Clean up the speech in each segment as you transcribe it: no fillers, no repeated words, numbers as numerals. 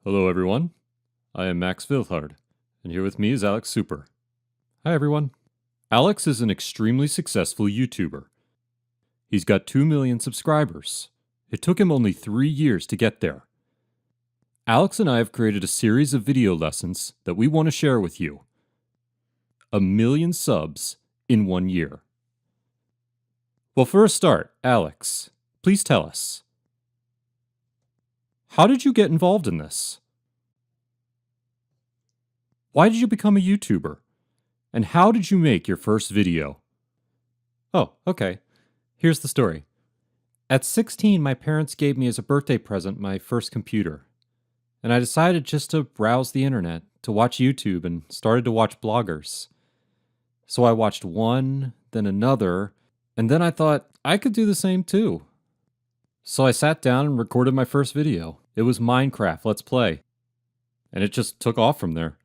Hello everyone, I am Max Vilhard, and here with me is AlexSuper. Hi everyone. Alex is an extremely successful YouTuber. He's got 2 million subscribers. It took him only 3 years to get there. Alex and I have created a series of video lessons that we want to share with you. 1 million subs in 1 year. Well, for a start, Alex, please tell us, how did you get involved in this? Why did you become a YouTuber? And how did you make your first video? Oh, okay. Here's the story. At 16, my parents gave me as a birthday present my first computer. And I decided just to browse the internet, to watch YouTube, and started to watch bloggers. So I watched one, then another, and then I thought I could do the same too. So I sat down and recorded my first video. It was Minecraft Let's Play. And it just took off from there.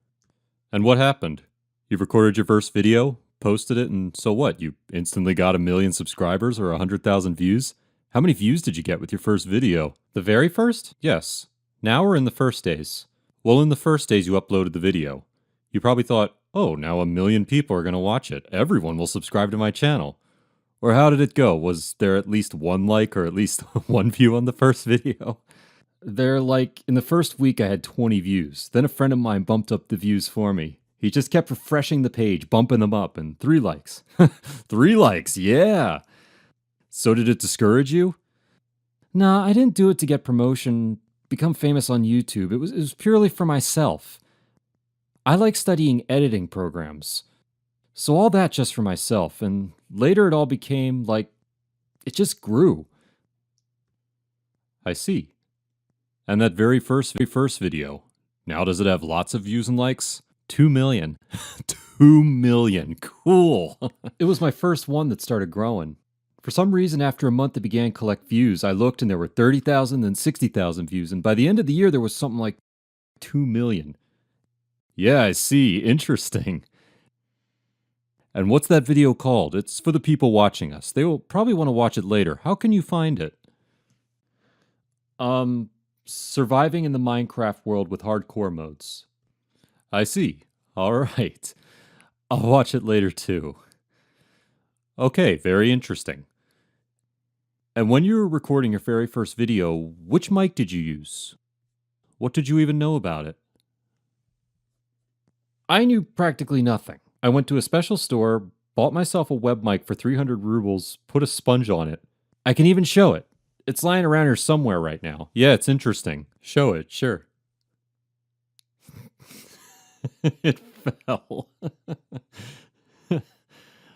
And what happened? You recorded your first video, posted it, and so what? You instantly got 1 million subscribers or 100,000 views? How many views did you get with your first video? The very first? Yes. Now or in the first days? Well, in the first days you uploaded the video. You probably thought, oh, now 1 million people are going to watch it. Everyone will subscribe to my channel. Or how did it go? Was there at least 1 like or at least 1 view on the first video? In the first week I had 20 views. Then a friend of mine bumped up the views for me. He just kept refreshing the page, bumping them up, and 3 likes. 3 likes, yeah! So did it discourage you? Nah, I didn't do it to get promotion, become famous on YouTube. It was purely for myself. I like studying editing programs. So all that just for myself, and later it all became like, it just grew. I see. And that very first video, now does it have lots of views and likes? 2 million. 2 million. Cool. It was my first one that started growing. For some reason, after a month it began to collect views. I looked and there were 30,000 and 60,000 views. And by the end of the year, there was something like 2 million. Yeah, I see. Interesting. And what's that video called? It's for the people watching us. They will probably want to watch it later. How can you find it? Surviving in the Minecraft world with hardcore modes. I see. Alright. I'll watch it later too. Okay, very interesting. And when you were recording your very first video, which mic did you use? What did you even know about it? I knew practically nothing. I went to a special store, bought myself a web mic for 300 rubles, put a sponge on it. I can even show it. It's lying around here somewhere right now. Yeah, it's interesting. Show it, sure. It fell.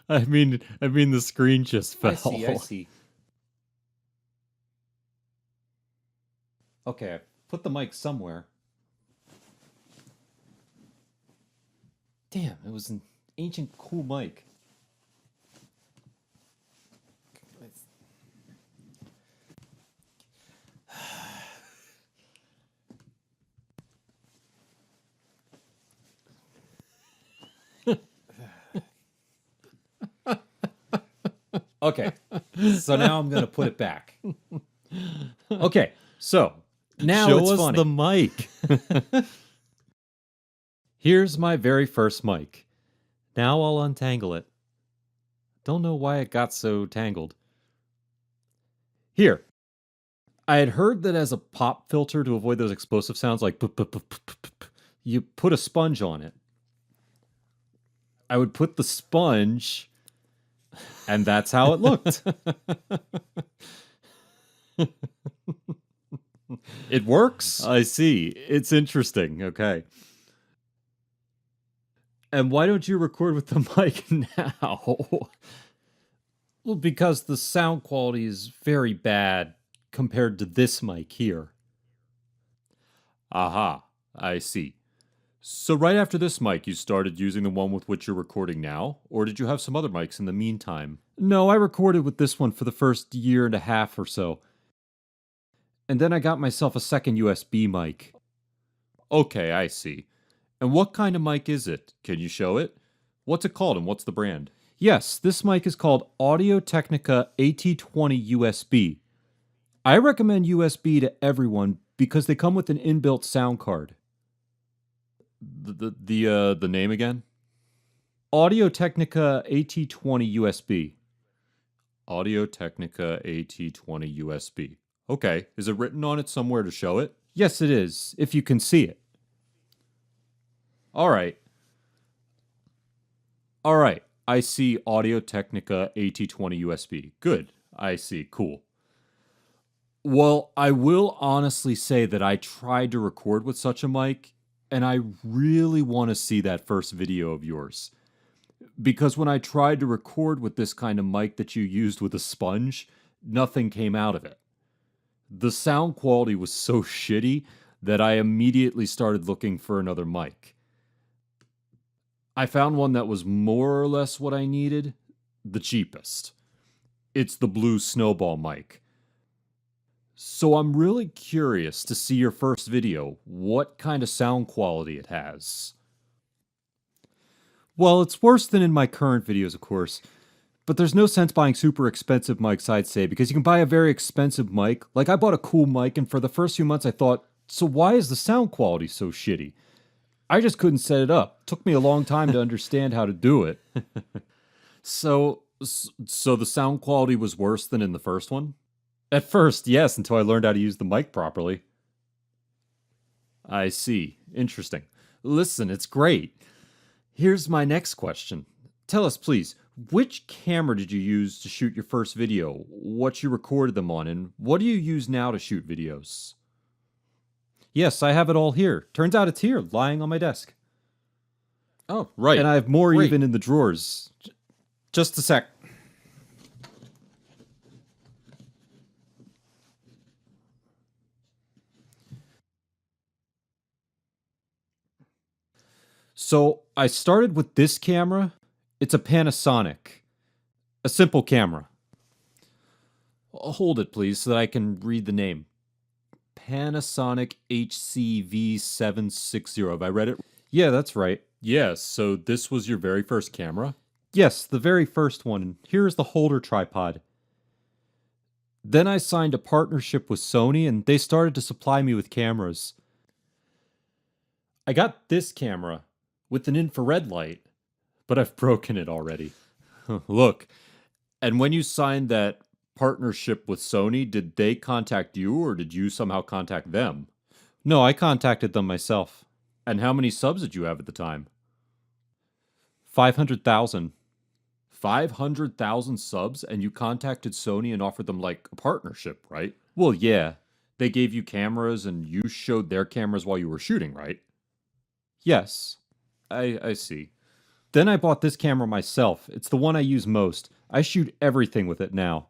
I mean the screen just fell. I see. Okay, I put the mic somewhere. Damn, it was an ancient cool mic. Okay, so now I'm going to put it back. Okay, so now Show it's us funny. the mic. Here's my very first mic. Now I'll untangle it. Don't know why it got so tangled. Here. I had heard that as a pop filter to avoid those explosive sounds like you put a sponge on it. I would put the sponge, and that's how it looked. It works. I see. It's interesting. Okay. And why don't you record with the mic now? Well, because the sound quality is very bad compared to this mic here. Aha, I see. So right after this mic, you started using the one with which you're recording now? Or did you have some other mics in the meantime? No, I recorded with this one for the first 1.5 years or so. And then I got myself a second USB mic. Okay, I see. And what kind of mic is it? Can you show it? What's it called and what's the brand? Yes, this mic is called Audio-Technica AT20 USB. I recommend USB to everyone because they come with an inbuilt sound card. The name again? Audio-Technica AT20 USB. Audio-Technica AT20 USB. Okay, is it written on it somewhere to show it? Yes, it is, if you can see it. All right, I see Audio-Technica AT20 USB. Good, I see, cool. Well, I will honestly say that I tried to record with such a mic, and I really want to see that first video of yours. Because when I tried to record with this kind of mic that you used with a sponge, nothing came out of it. The sound quality was so shitty that I immediately started looking for another mic. I found one that was more or less what I needed, the cheapest. It's the Blue Snowball mic. So I'm really curious to see your first video, what kind of sound quality it has. Well, it's worse than in my current videos, of course. But there's no sense buying super expensive mics, I'd say, because you can buy a very expensive mic. Like, I bought a cool mic, and for the first few months I thought, so why is the sound quality so shitty? I just couldn't set it up. It took me a long time to understand how to do it. So the sound quality was worse than in the first one? At first, yes, until I learned how to use the mic properly. I see. Interesting. Listen, it's great. Here's my next question. Tell us, please, which camera did you use to shoot your first video, what you recorded them on, and what do you use now to shoot videos? Yes, I have it all here. Turns out it's here, lying on my desk. Oh, right. And I have more even in the drawers. Just a sec. So I started with this camera. It's a Panasonic. A simple camera. Hold it, please, so that I can read the name. Panasonic HCV760. Have I read it? Yeah, that's right. Yes, so this was your very first camera? Yes, the very first one. Here's the holder tripod. Then I signed a partnership with Sony, and they started to supply me with cameras. I got this camera with an infrared light, but I've broken it already. Look, and when you signed that partnership with Sony, did they contact you or did you somehow contact them? No, I contacted them myself. And how many subs did you have at the time? 500,000. 500,000 subs and you contacted Sony and offered them like a partnership, right? Well, yeah. They gave you cameras and you showed their cameras while you were shooting, right? Yes. I see. Then I bought this camera myself. It's the one I use most. I shoot everything with it now.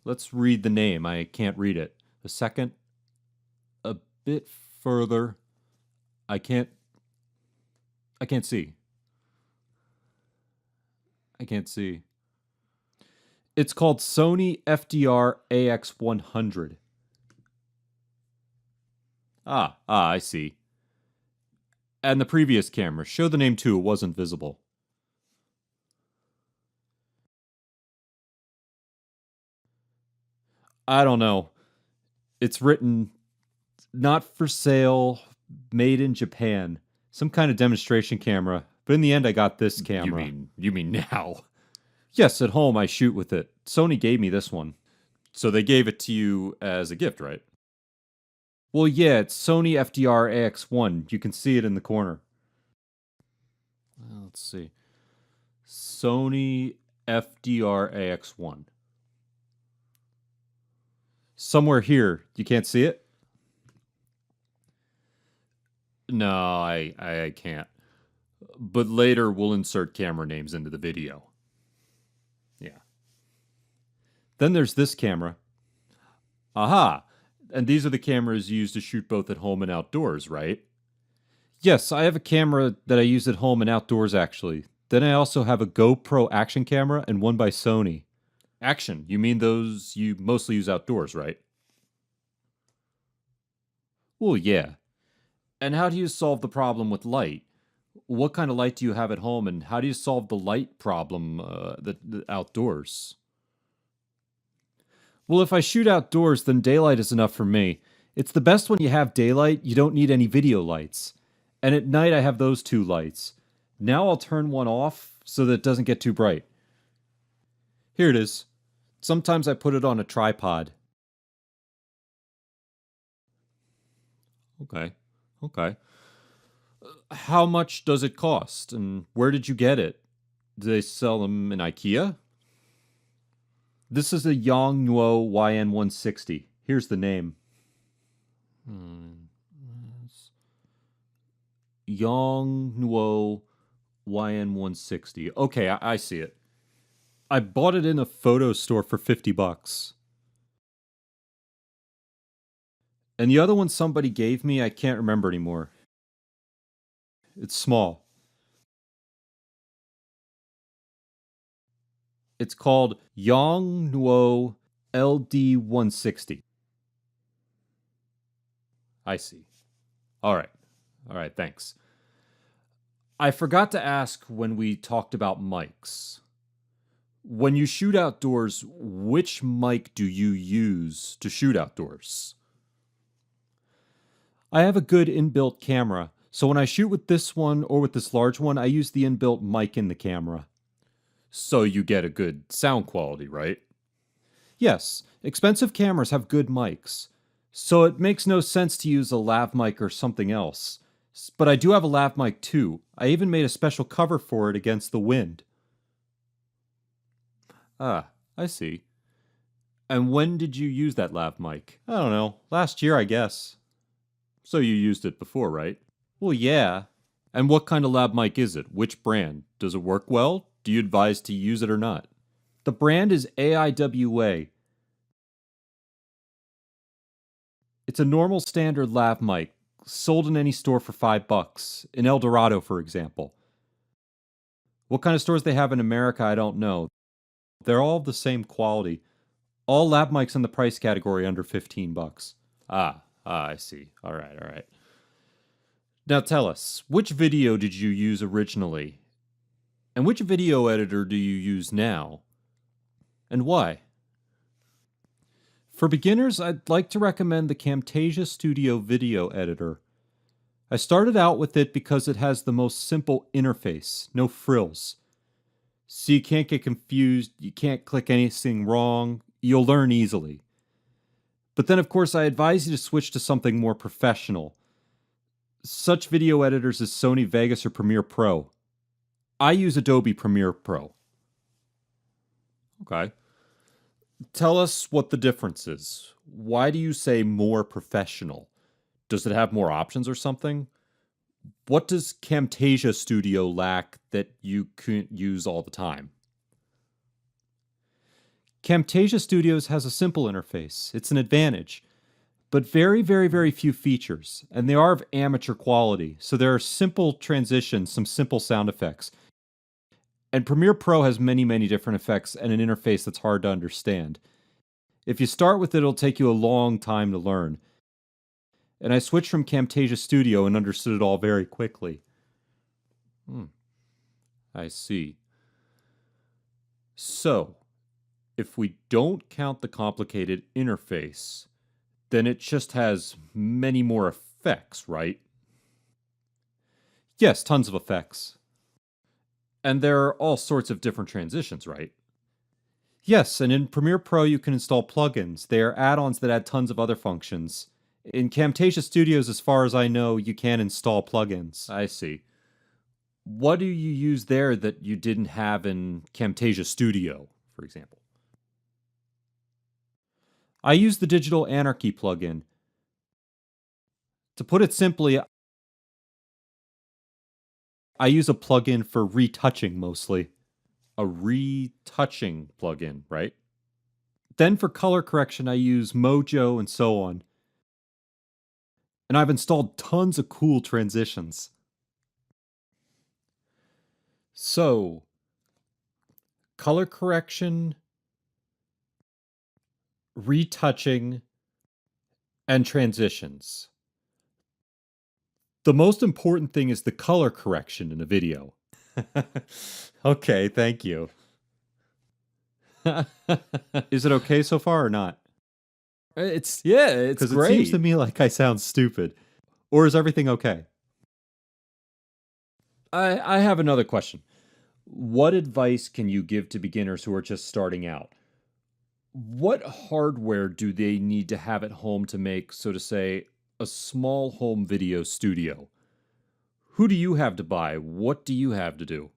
Let's read the name. I can't read it. A second. A bit further. I can't see. I can't see. It's called Sony FDR AX100. I see. And the previous camera. Show the name too, it wasn't visible. I don't know. It's written, not for sale, made in Japan. Some kind of demonstration camera. But in the end, I got this camera. You mean now? Yes, at home I shoot with it. Sony gave me this one. So they gave it to you as a gift, right? Well, yeah, it's Sony FDR AX1. You can see it in the corner. Let's see. Sony FDR AX1. Somewhere here. You can't see it? No, I can't. But later we'll insert camera names into the video. Yeah. Then there's this camera. Aha! And these are the cameras used to shoot both at home and outdoors, right? Yes, I have a camera that I use at home and outdoors, actually. Then I also have a GoPro action camera and one by Sony. Action? You mean those you mostly use outdoors, right? Well, yeah. And how do you solve the problem with light? What kind of light do you have at home, and how do you solve the light problem the outdoors? Well, if I shoot outdoors, then daylight is enough for me. It's the best when you have daylight, you don't need any video lights. And at night I have those two lights. Now I'll turn one off so that it doesn't get too bright. Here it is. Sometimes I put it on a tripod. Okay. How much does it cost, and where did you get it? Do they sell them in IKEA? This is a Yongnuo YN160. Here's the name. Yongnuo YN160. Okay, I see it. I bought it in a photo store for $50. And the other one somebody gave me, I can't remember anymore. It's small. It's called Yongnuo LD160. I see. All right, thanks. I forgot to ask when we talked about mics. When you shoot outdoors, which mic do you use to shoot outdoors? I have a good inbuilt camera, so when I shoot with this one or with this large one, I use the inbuilt mic in the camera. So you get a good sound quality, right? Yes, expensive cameras have good mics, so it makes no sense to use a lav mic or something else. But I do have a lav mic too. I even made a special cover for it against the wind. Ah, I see. And when did you use that lav mic? I don't know, last year I guess. So you used it before, right? Well, yeah. And what kind of lav mic is it? Which brand? Does it work well? Do you advise to use it or not? The brand is AIWA. It's a normal standard lav mic, sold in any store for $5. In El Dorado, for example. What kind of stores they have in America, I don't know. They're all the same quality. All lav mics in the price category under $15. I see. All right. Now tell us, which video did you use originally? And which video editor do you use now? And why? For beginners, I'd like to recommend the Camtasia Studio Video Editor. I started out with it because it has the most simple interface, no frills. So you can't get confused, you can't click anything wrong, you'll learn easily. But then, of course, I advise you to switch to something more professional. Such video editors as Sony Vegas or Premiere Pro. I use Adobe Premiere Pro. Okay. Tell us what the difference is. Why do you say more professional? Does it have more options or something? What does Camtasia Studio lack that you couldn't use all the time? Camtasia Studios has a simple interface. It's an advantage. But very few features, and they are of amateur quality, so there are simple transitions, some simple sound effects. And Premiere Pro has many different effects and an interface that's hard to understand. If you start with it, it'll take you a long time to learn. And I switched from Camtasia Studio and understood it all very quickly. I see. So, if we don't count the complicated interface, then it just has many more effects, right? Yes, tons of effects. And there are all sorts of different transitions, right? Yes, and in Premiere Pro you can install plugins. They are add-ons that add tons of other functions. In Camtasia Studios, as far as I know, you can install plugins. I see. What do you use there that you didn't have in Camtasia Studio, for example? I use the Digital Anarchy plugin. To put it simply, I use a plugin for retouching mostly. A retouching plugin, right? Then for color correction, I use Mojo and so on. And I've installed tons of cool transitions. So, color correction, retouching, and transitions. The most important thing is the color correction in a video. Okay, thank you. Is it okay so far or not? It's It's because it great. seems to me like I sound stupid. Or is everything okay? I have another question. What advice can you give to beginners who are just starting out? What hardware do they need to have at home to make, so to say, a small home video studio? Who do you have to buy? What do you have to do?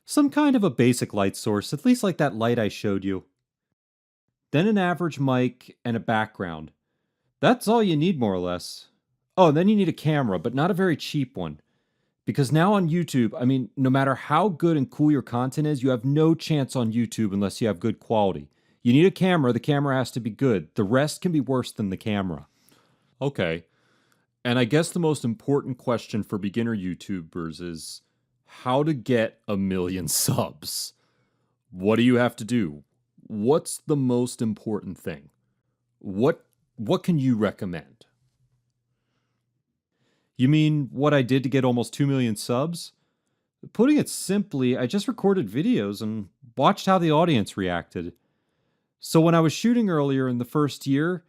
Some kind of a basic light source, at least like that light I showed you. Then an average mic and a background. That's all you need, more or less. Oh, and then you need a camera, but not a very cheap one. Because now on YouTube, I mean, no matter how good and cool your content is, you have no chance on YouTube unless you have good quality. You need a camera, the camera has to be good. The rest can be worse than the camera. Okay. And I guess the most important question for beginner YouTubers is how to get 1,000,000 subs. What do you have to do? What's the most important thing? What can you recommend? You mean what I did to get almost 2,000,000 subs? Putting it simply, I just recorded videos and watched how the audience reacted. So when I was shooting earlier in the first year,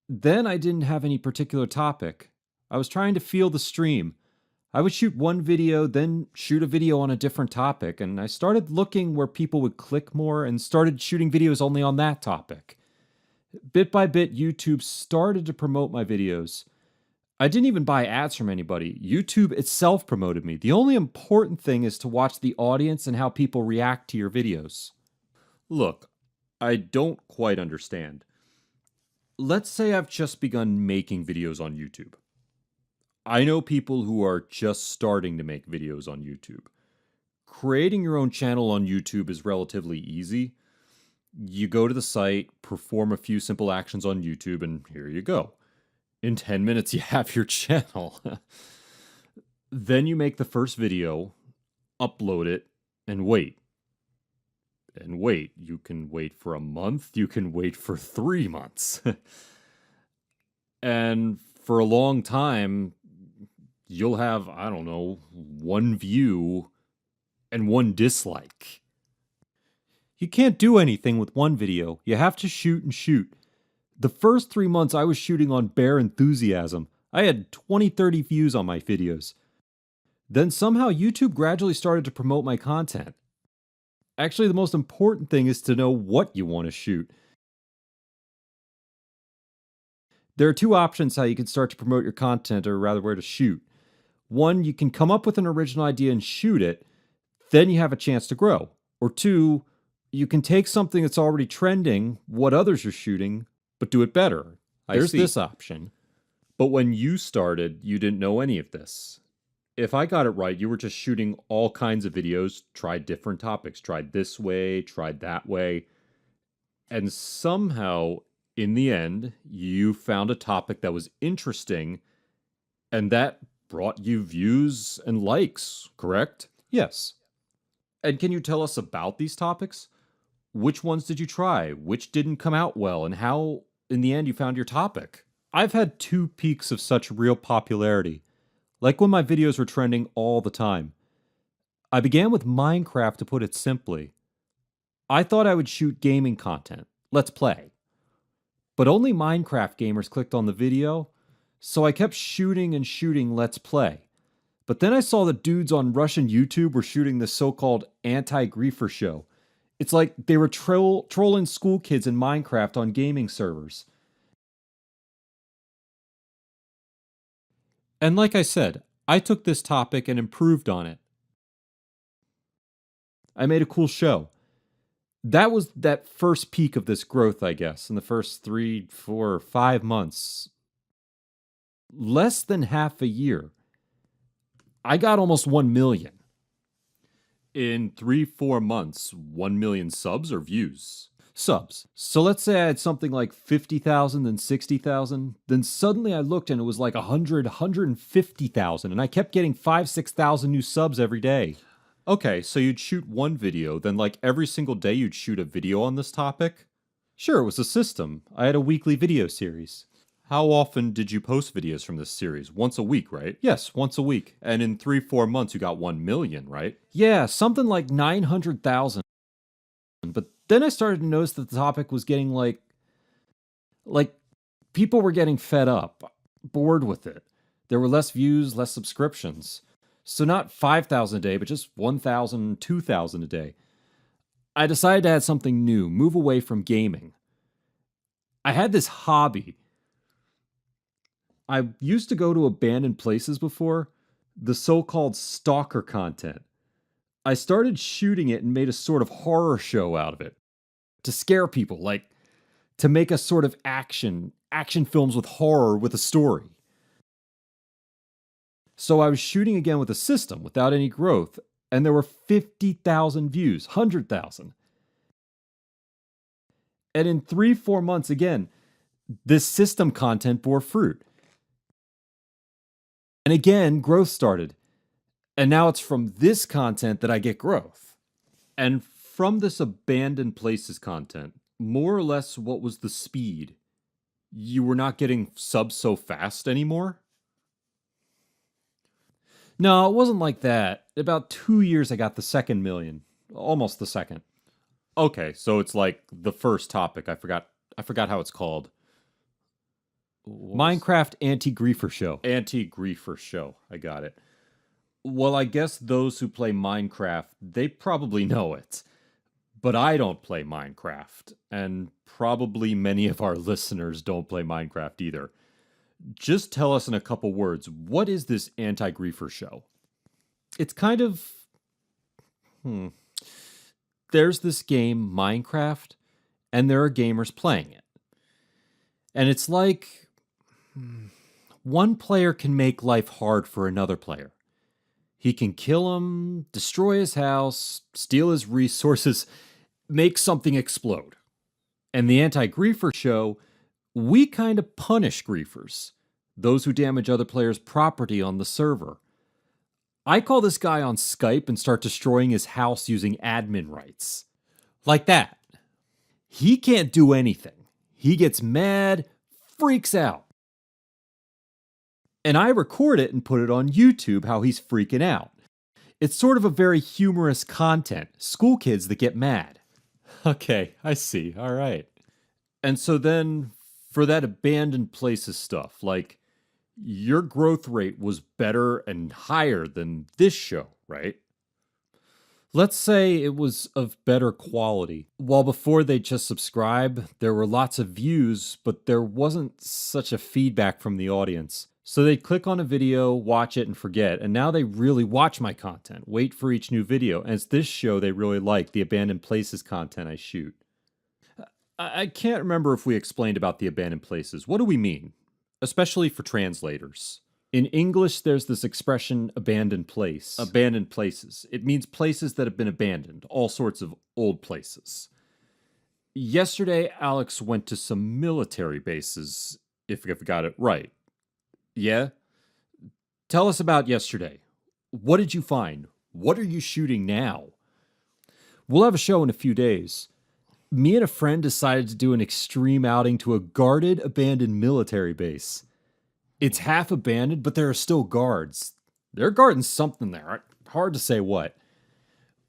then I didn't have any particular topic. I was trying to feel the stream. I would shoot one video, then shoot a video on a different topic, and I started looking where people would click more and started shooting videos only on that topic. Bit by bit, YouTube started to promote my videos. I didn't even buy ads from anybody. YouTube itself promoted me. The only important thing is to watch the audience and how people react to your videos. Look, I don't quite understand. Let's say I've just begun making videos on YouTube. I know people who are just starting to make videos on YouTube. Creating your own channel on YouTube is relatively easy. You go to the site, perform a few simple actions on YouTube, and here you go. In 10 minutes, you have your channel. Then you make the first video, upload it, and wait. And wait. You can wait for a month. You can wait for 3 months. And for a long time, you'll have, I don't know, 1 view and 1 dislike. You can't do anything with one video. You have to shoot and shoot. The first 3 months I was shooting on bare enthusiasm. I had 20, 30 views on my videos. Then somehow YouTube gradually started to promote my content. Actually, the most important thing is to know what you want to shoot. There are 2 options how you can start to promote your content, or rather where to shoot. One, you can come up with an original idea and shoot it, then you have a chance to grow. Or 2, you can take something that's already trending, what others are shooting, but do it better. There's this option. But when you started, you didn't know any of this. If I got it right, you were just shooting all kinds of videos, tried different topics, tried this way, tried that way. And somehow, in the end, you found a topic that was interesting, and that brought you views and likes, correct? Yes. And can you tell us about these topics? Which ones did you try? Which didn't come out well? And how, in the end, you found your topic? I've had 2 peaks of such real popularity, like when my videos were trending all the time. I began with Minecraft, to put it simply. I thought I would shoot gaming content, let's play. But only Minecraft gamers clicked on the video, so I kept shooting and shooting let's play. But then I saw the dudes on Russian YouTube were shooting this so-called anti-griefer show. It's like they were trolling school kids in Minecraft on gaming servers. And like I said, I took this topic and improved on it. I made a cool show. That was that first peak of this growth, I guess, in the first 3, 4, 5 months. Less than half a year, I got almost 1,000,000. In 3, 4 months, 1,000,000 subs or views? Subs. So let's say I had something like 50,000, then 60,000. Then suddenly I looked and it was like 100, 150,000. And I kept getting 5, 6,000 new subs every day. Okay, so you'd shoot one video, then like every single day you'd shoot a video on this topic? Sure, it was a system. I had a weekly video series. How often did you post videos from this series? Once a week, right? Yes, once a week. And in 3, 4 months you got 1,000,000, right? Yeah, something like 900,000. But then I started to notice that the topic was getting like people were getting fed up, bored with it. There were less views, less subscriptions. So not 5,000 a day, but just 1,000, 2,000 a day. I decided to add something new, move away from gaming. I had this hobby. I used to go to abandoned places before, the so-called stalker content. I started shooting it and made a sort of horror show out of it to scare people, like to make a sort of action films with horror with a story. So I was shooting again with a system without any growth, and there were 50,000 views, 100,000. And in 3-4 months again, this system content bore fruit. And again, growth started. And now it's from this content that I get growth. And from this abandoned places content, more or less what was the speed? You were not getting subs so fast anymore? No, it wasn't like that. About 2 years I got the second million. Almost the second. Okay, so it's like the first topic. I forgot how it's called. Minecraft Anti-Griefer Show. Anti-Griefer Show. I got it. Well, I guess those who play Minecraft, they probably know it. But I don't play Minecraft, and probably many of our listeners don't play Minecraft either. Just tell us in a couple words, what is this Anti-Griefer Show? It's kind of... There's this game, Minecraft, and there are gamers playing it. And it's like... one player can make life hard for another player. He can kill him, destroy his house, steal his resources, make something explode. And the Anti-Griefer Show, we kind of punish griefers, those who damage other players' property on the server. I call this guy on Skype and start destroying his house using admin rights. Like that. He can't do anything. He gets mad, freaks out. And I record it and put it on YouTube how he's freaking out. It's sort of a very humorous content. School kids that get mad. Okay, I see. All right. And so then, for that abandoned places stuff, like, your growth rate was better and higher than this show, right? Let's say it was of better quality. While before they just subscribe, there were lots of views, but there wasn't such a feedback from the audience. So they'd click on a video, watch it, and forget. And now they really watch my content, wait for each new video. And it's this show they really like, the abandoned places content I shoot. I can't remember if we explained about the abandoned places. What do we mean? Especially for translators. In English, there's this expression, abandoned place. Abandoned places. It means places that have been abandoned, all sorts of old places. Yesterday, Alex went to some military bases, if I got it right. Yeah? Tell us about yesterday. What did you find? What are you shooting now? We'll have a show in a few days. Me and a friend decided to do an extreme outing to a guarded, abandoned military base. It's half abandoned, but there are still guards. They're guarding something there. Hard to say what.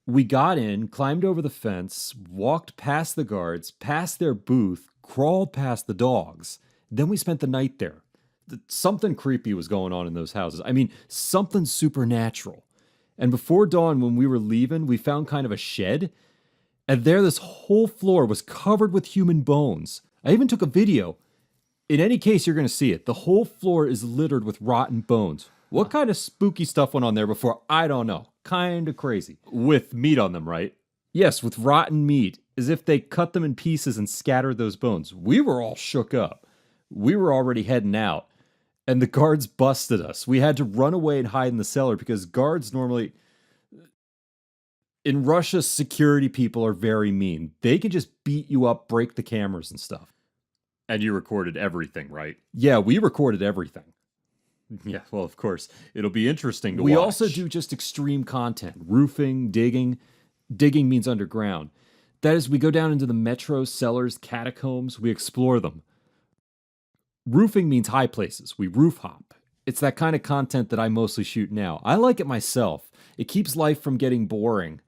We got in, climbed over the fence, walked past the guards, past their booth, crawled past the dogs. Then we spent the night there. Something creepy was going on in those houses. I mean, something supernatural. And before dawn, when we were leaving, we found kind of a shed. And there, this whole floor was covered with human bones. I even took a video. In any case, you're going to see it. The whole floor is littered with rotten bones. What kind of spooky stuff went on there before? I don't know. Kind of crazy. With meat on them, right? Yes, with rotten meat. As if they cut them in pieces and scattered those bones. We were all shook up. We were already heading out. And the guards busted us. We had to run away and hide in the cellar because guards normally... In Russia, security people are very mean. They can just beat you up, break the cameras and stuff. And you recorded everything, right? Yeah, we recorded everything. Yeah, well, of course. It'll be interesting to watch. We also do just extreme content. Roofing, digging. Digging means underground. That is, we go down into the metro, cellars, catacombs. We explore them. Roofing means high places. We roof hop. It's that kind of content that I mostly shoot now. I like it myself. It keeps life from getting boring.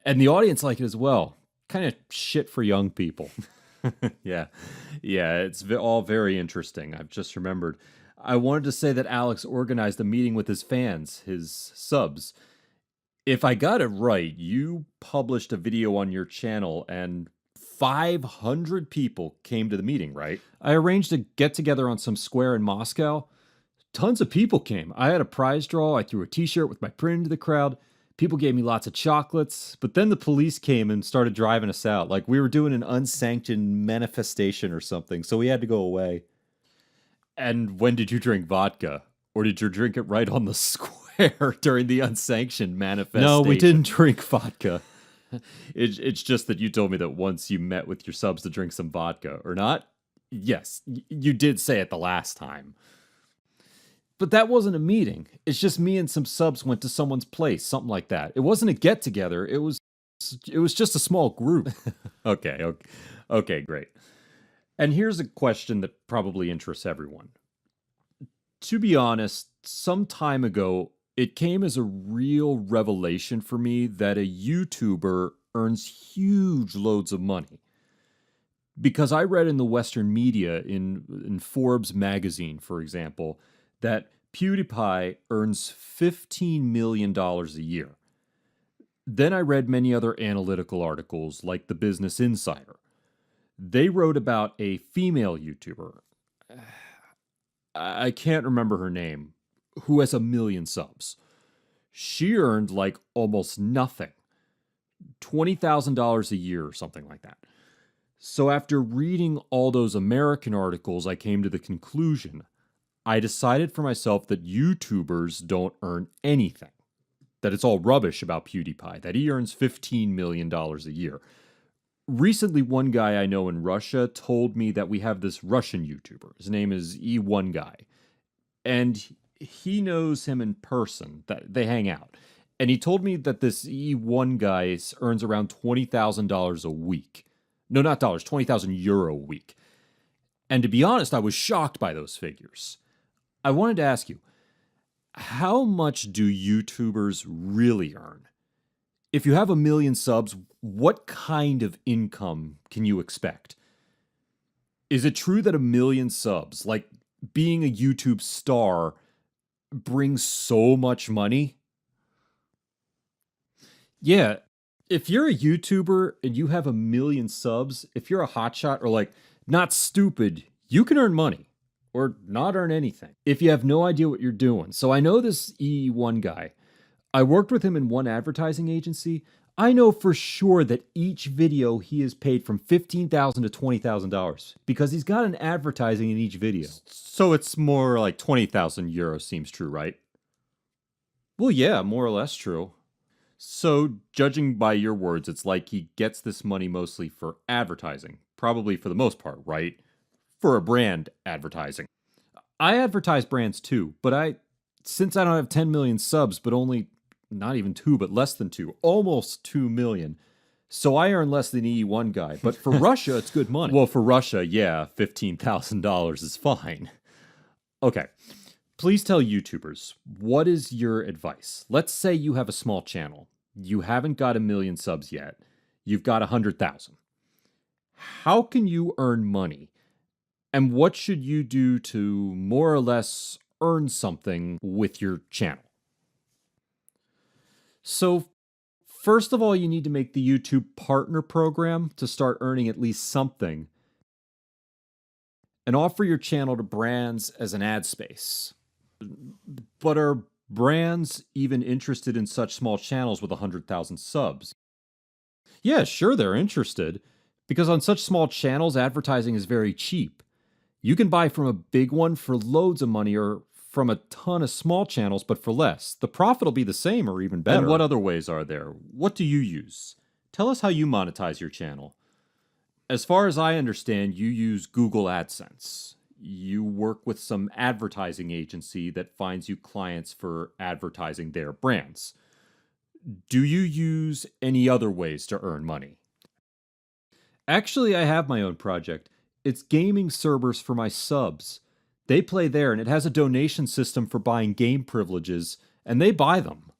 And the audience liked it as well. Kind of shit for young people. Yeah. Yeah, it's all very interesting. I've just remembered. I wanted to say that Alex organized a meeting with his fans, his subs. If I got it right, you published a video on your channel and 500 people came to the meeting, right? I arranged a get-together on some square in Moscow. Tons of people came. I had a prize draw. I threw a t-shirt with my print into the crowd. People gave me lots of chocolates, but then the police came and started driving us out. Like we were doing an unsanctioned manifestation or something, so we had to go away. And when did you drink vodka? Or did you drink it right on the square during the unsanctioned manifestation? No, we didn't drink vodka. It's just that you told me that once you met with your subs to drink some vodka, or not? Yes, you did say it the last time. But that wasn't a meeting. It's just me and some subs went to someone's place, something like that. It wasn't a get-together. It was just a small group. Okay, great. And here's a question that probably interests everyone. To be honest, some time ago, it came as a real revelation for me that a YouTuber earns huge loads of money. Because I read in the Western media, in Forbes magazine, for example, that PewDiePie earns $15 million a year. Then I read many other analytical articles like the Business Insider. They wrote about a female YouTuber, I can't remember her name, who has 1 million subs. She earned like almost nothing, $20,000 a year or something like that. So after reading all those American articles, I came to the conclusion I decided for myself that YouTubers don't earn anything, that it's all rubbish about PewDiePie, that he earns $15 million a year. Recently, one guy I know in Russia told me that we have this Russian YouTuber. His name is E1 Guy. And he knows him in person, that they hang out. And he told me that this E1 guy earns around $20,000 a week. No, not dollars, 20,000 euro a week. And to be honest, I was shocked by those figures. I wanted to ask you, how much do YouTubers really earn? If you have 1 million subs, what kind of income can you expect? Is it true that 1 million subs, like being a YouTube star, brings so much money? Yeah, if you're a YouTuber and you have 1 million subs, if you're a hotshot or like not stupid, you can earn money. Or not earn anything, if you have no idea what you're doing. So I know this E1 guy. I worked with him in one advertising agency. I know for sure that each video he is paid from $15,000 to $20,000 because he's got an advertising in each video. So it's more like 20,000 euros seems true, right? Well, yeah, more or less true. So judging by your words, it's like he gets this money mostly for advertising, probably for the most part, right? For a brand advertising. I advertise brands too, but since I don't have 10 million subs, but only, not even 2, but less than 2, almost 2 million. So I earn less than E1 guy, but for Russia, it's good money. Well, for Russia, yeah, $15,000 is fine. Okay, please tell YouTubers, what is your advice? Let's say you have a small channel. You haven't got 1 million subs yet. You've got 100,000. How can you earn money? And what should you do to more or less earn something with your channel? So, first of all, you need to make the YouTube Partner Program to start earning at least something. And offer your channel to brands as an ad space. But are brands even interested in such small channels with 100,000 subs? Yeah, sure, they're interested. Because on such small channels, advertising is very cheap. You can buy from a big one for loads of money or from a ton of small channels, but for less. The profit will be the same or even better. And what other ways are there? What do you use? Tell us how you monetize your channel. As far as I understand, you use Google AdSense. You work with some advertising agency that finds you clients for advertising their brands. Do you use any other ways to earn money? Actually, I have my own project. It's gaming servers for my subs. They play there, and it has a donation system for buying game privileges, and they buy them.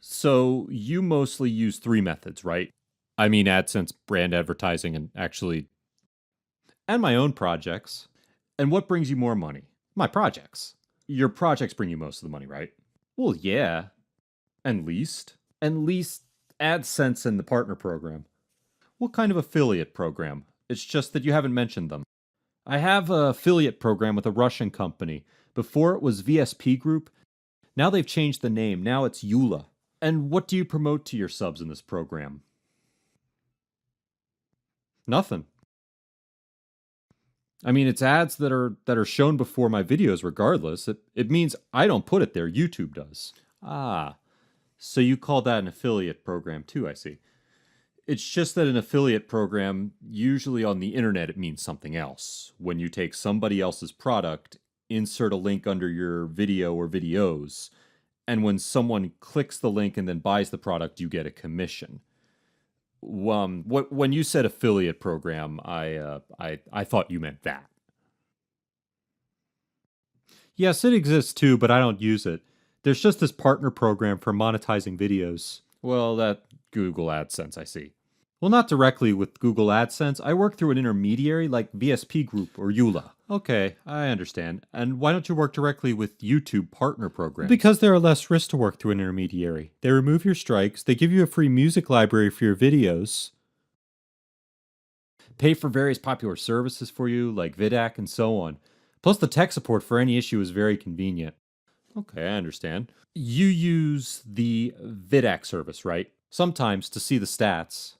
So you mostly use three methods, right? I mean, AdSense, brand advertising, and my own projects. And what brings you more money? My projects. Your projects bring you most of the money, right? Well, yeah. And least? And least AdSense and the partner program. What kind of affiliate program? It's just that you haven't mentioned them. I have an affiliate program with a Russian company. Before it was VSP Group. Now they've changed the name. Now it's Eula. And what do you promote to your subs in this program? Nothing. I mean, it's ads that are shown before my videos regardless. It means I don't put it there, YouTube does. Ah, so you call that an affiliate program too, I see. It's just that an affiliate program, usually on the internet, it means something else. When you take somebody else's product, insert a link under your video or videos, and when someone clicks the link and then buys the product, you get a commission. When you said affiliate program, I thought you meant that. Yes, it exists too, but I don't use it. There's just this partner program for monetizing videos. Well, that Google AdSense, I see. Well, not directly with Google AdSense. I work through an intermediary like VSP Group or Eula. Okay, I understand. And why don't you work directly with YouTube partner programs? Because there are less risks to work through an intermediary. They remove your strikes, they give you a free music library for your videos, pay for various popular services for you, like Vidac and so on. Plus, the tech support for any issue is very convenient. Okay, I understand. You use the Vidac service, right? Sometimes to see the stats.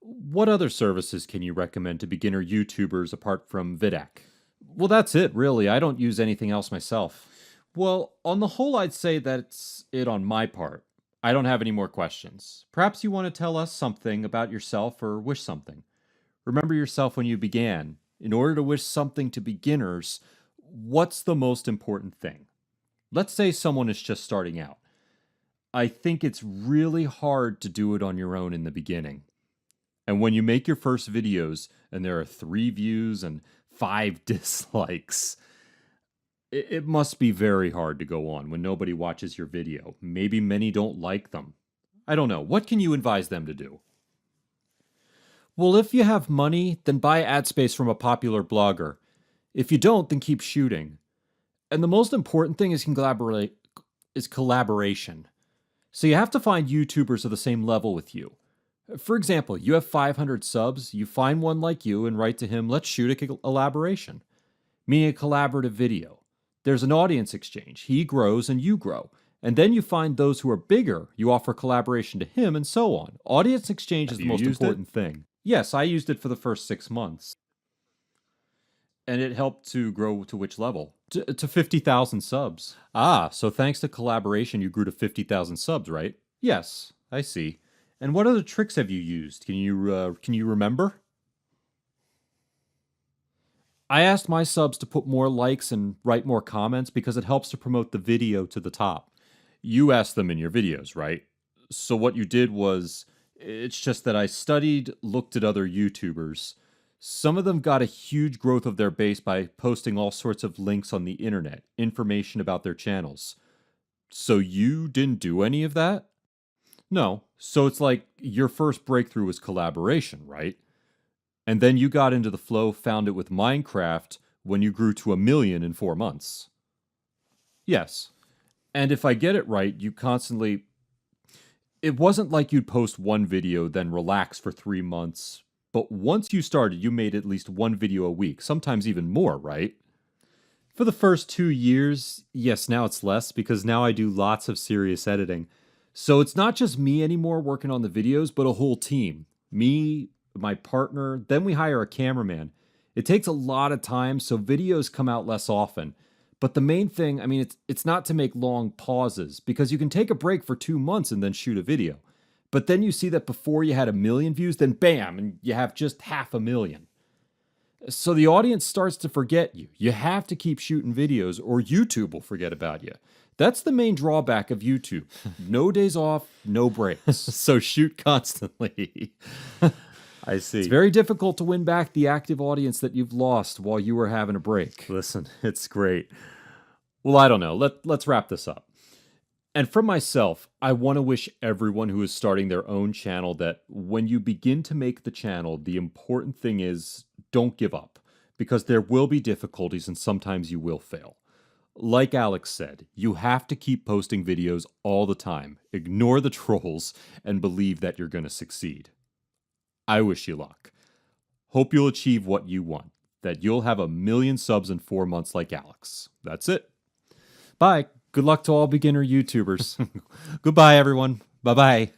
What other services can you recommend to beginner YouTubers apart from Vidac? Well, that's it, really. I don't use anything else myself. Well, on the whole, I'd say that's it on my part. I don't have any more questions. Perhaps you want to tell us something about yourself or wish something. Remember yourself when you began. In order to wish something to beginners, what's the most important thing? Let's say someone is just starting out. I think it's really hard to do it on your own in the beginning. And when you make your first videos and there are 3 views and 5 dislikes, it must be very hard to go on when nobody watches your video. Maybe many don't like them. I don't know. What can you advise them to do? Well, if you have money, then buy ad space from a popular blogger. If you don't, then keep shooting. And the most important thing is collaboration. So you have to find YouTubers of the same level with you. For example, you have 500 subs, you find one like you and write to him, let's shoot a collaboration. Meaning a collaborative video. There's an audience exchange. He grows and you grow. And then you find those who are bigger, you offer collaboration to him and so on. Audience exchange is the most important thing. Yes, I used it for the first 6 months. And it helped to grow to which level? To 50,000 subs. Ah, so thanks to collaboration you grew to 50,000 subs, right? Yes, I see. And what other tricks have you used? Can you remember? I asked my subs to put more likes and write more comments because it helps to promote the video to the top. You asked them in your videos, right? So what you did was, it's just that I studied, looked at other YouTubers. Some of them got a huge growth of their base by posting all sorts of links on the internet, information about their channels. So you didn't do any of that? No. So it's like your first breakthrough was collaboration, right? And then you got into the flow, found it with Minecraft when you grew to 1 million in 4 months. Yes. And if I get it right, you constantly... It wasn't like you'd post one video, then relax for 3 months. But once you started, you made at least 1 video a week, sometimes even more, right? For the first 2 years, yes, now it's less because now I do lots of serious editing. So it's not just me anymore working on the videos, but a whole team. Me, my partner, then we hire a cameraman. It takes a lot of time, so videos come out less often. But the main thing, I mean, it's not to make long pauses, because you can take a break for 2 months and then shoot a video. But then you see that before you had 1 million views, then bam, and you have just 500,000. So the audience starts to forget you. You have to keep shooting videos or YouTube will forget about you. That's the main drawback of YouTube. No days off, no breaks. So shoot constantly. I see. It's very difficult to win back the active audience that you've lost while you were having a break. Listen, it's great. Well, I don't know. Let's wrap this up. And from myself, I want to wish everyone who is starting their own channel that when you begin to make the channel, the important thing is don't give up, because there will be difficulties and sometimes you will fail. Like Alex said, you have to keep posting videos all the time, ignore the trolls, and believe that you're going to succeed. I wish you luck. Hope you'll achieve what you want, that you'll have 1 million subs in 4 months like Alex. That's it. Bye. Good luck to all beginner YouTubers. Goodbye, everyone. Bye-bye.